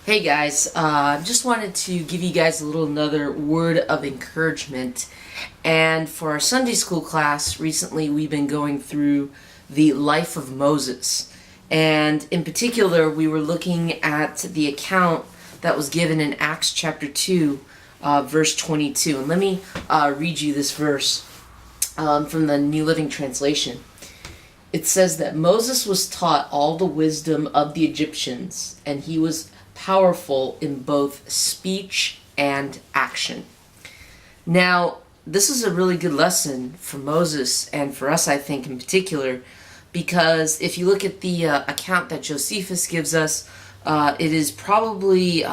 Hey guys, just wanted to give you guys another word of encouragement. And for our Sunday school class, recently we've been going through the life of Moses. And in particular, we were looking at the account that was given in Acts chapter 2, verse 22. And let me read you this verse from the New Living Translation. It says that Moses was taught all the wisdom of the Egyptians, and he was powerful in both speech and action. Now, this is a really good lesson for Moses and for us, I think, in particular, because if you look at the account that Josephus gives us, it is probably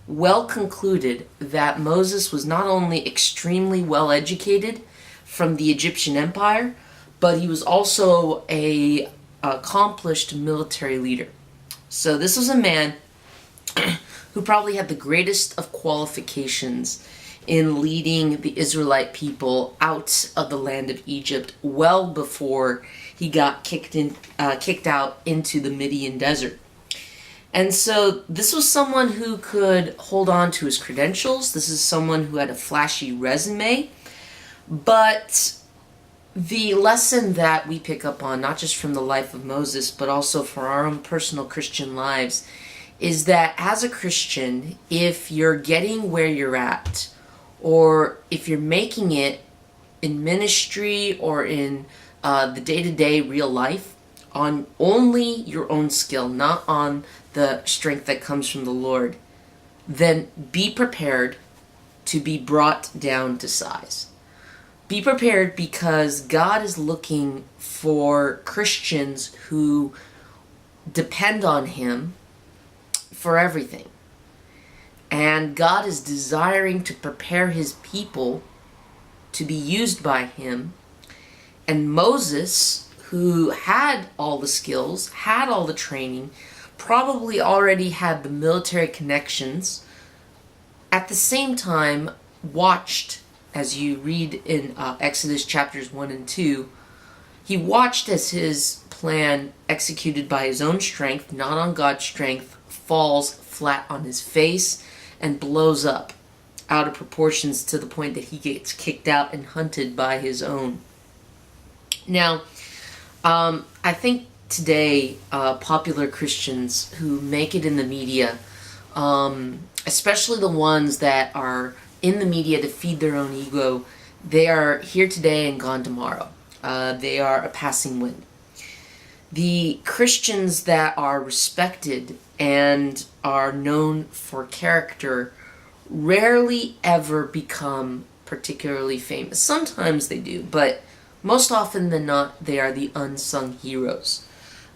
well concluded that Moses was not only extremely well educated from the Egyptian Empire, but he was also an accomplished military leader. So this was a man who probably had the greatest of qualifications in leading the Israelite people out of the land of Egypt well before he got kicked out into the Midian desert. And so this was someone who could hold on to his credentials. This is someone who had a flashy resume. But the lesson that we pick up on, not just from the life of Moses, but also for our own personal Christian lives, is that as a Christian, if you're getting where you're at, or if you're making it in ministry or in the day-to-day real life, on only your own skill, not on the strength that comes from the Lord, then be prepared to be brought down to size. Be prepared, because God is looking for Christians who depend on Him for everything. And God is desiring to prepare His people to be used by Him. And Moses, who had all the skills, had all the training, probably already had the military connections, at the same time watched, as you read in Exodus chapters 1 and 2, he watched as his plan, executed by his own strength, not on God's strength, falls flat on his face and blows up out of proportions to the point that he gets kicked out and hunted by his own. Now, I think today popular Christians who make it in the media, especially the ones that are in the media to feed their own ego, they are here today and gone tomorrow. They are a passing wind. The Christians that are respected and are known for character rarely ever become particularly famous. Sometimes they do, but most often than not, they are the unsung heroes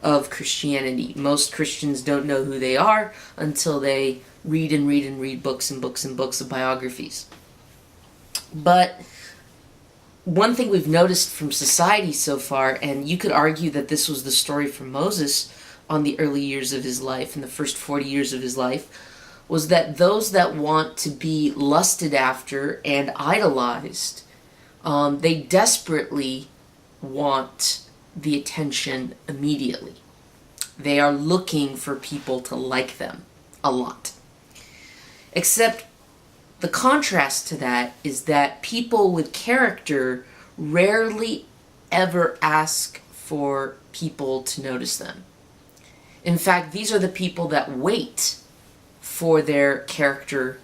of Christianity. Most Christians don't know who they are until they read and read and read books and books and books of biographies. But one thing we've noticed from society so far, and you could argue that this was the story for Moses on the early years of his life, in the first 40 years of his life, was that those that want to be lusted after and idolized, they desperately want the attention immediately. They are looking for people to like them a lot. Except the contrast to that is that people with character rarely ever ask for people to notice them. In fact, these are the people that wait for their character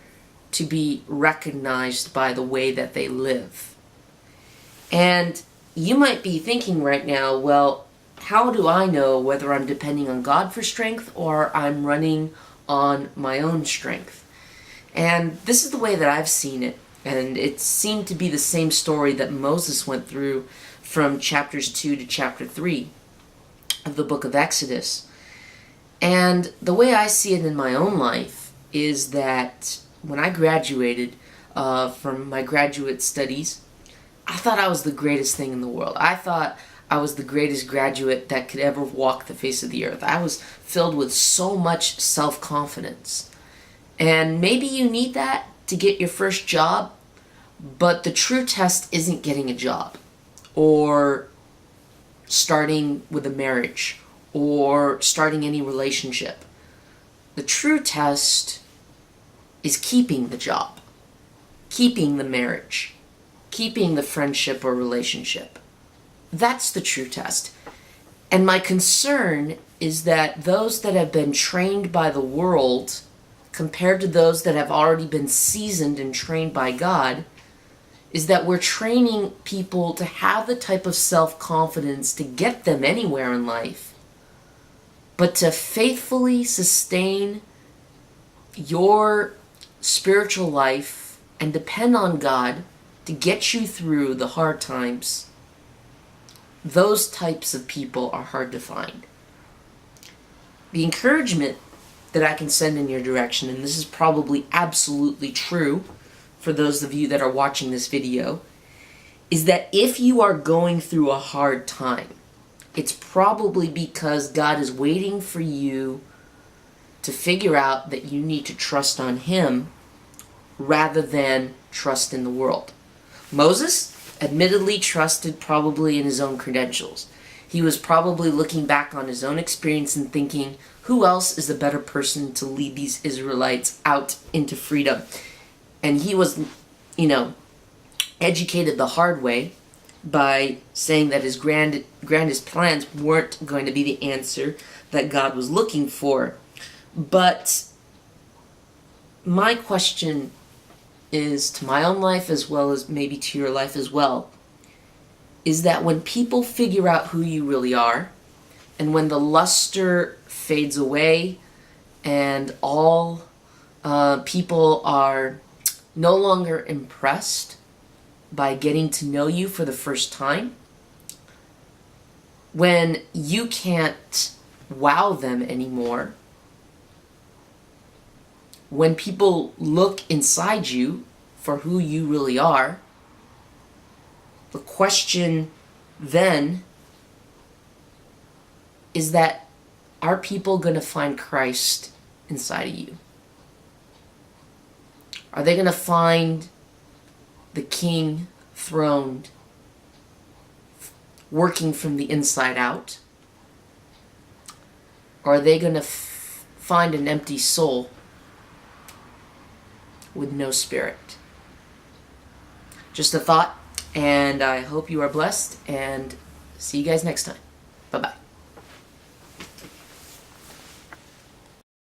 to be recognized by the way that they live. And you might be thinking right now, well, how do I know whether I'm depending on God for strength or I'm running on my own strength? And this is the way that I've seen it, and it seemed to be the same story that Moses went through from chapters 2 to chapter 3 of the book of Exodus. And the way I see it in my own life is that when I graduated from my graduate studies, I thought I was the greatest thing in the world. I thought I was the greatest graduate that could ever walk the face of the earth. I was filled with so much self-confidence. And maybe you need that to get your first job, but the true test isn't getting a job or starting with a marriage or starting any relationship. The true test is keeping the job, keeping the marriage, keeping the friendship or relationship. That's the true test. And my concern is that those that have been trained by the world, compared to those that have already been seasoned and trained by God, is that we're training people to have the type of self-confidence to get them anywhere in life, but to faithfully sustain your spiritual life and depend on God to get you through the hard times. Those types of people are hard to find. The encouragement that I can send in your direction, and this is probably absolutely true for those of you that are watching this video, is that if you are going through a hard time, it's probably because God is waiting for you to figure out that you need to trust on Him rather than trust in the world. Moses admittedly trusted probably in his own credentials. He was probably looking back on his own experience and thinking, who else is a better person to lead these Israelites out into freedom? And he was, educated the hard way by saying that his grandest plans weren't going to be the answer that God was looking for. But my question is, to my own life as well as maybe to your life as well, is that when people figure out who you really are, and when the luster fades away, and all people are no longer impressed by getting to know you for the first time, when you can't wow them anymore, when people look inside you for who you really are, the question then is that, are people going to find Christ inside of you? Are they going to find the King throned, working from the inside out? Or are they going to find an empty soul with no spirit? Just a thought, and I hope you are blessed, and see you guys next time. Bye-bye.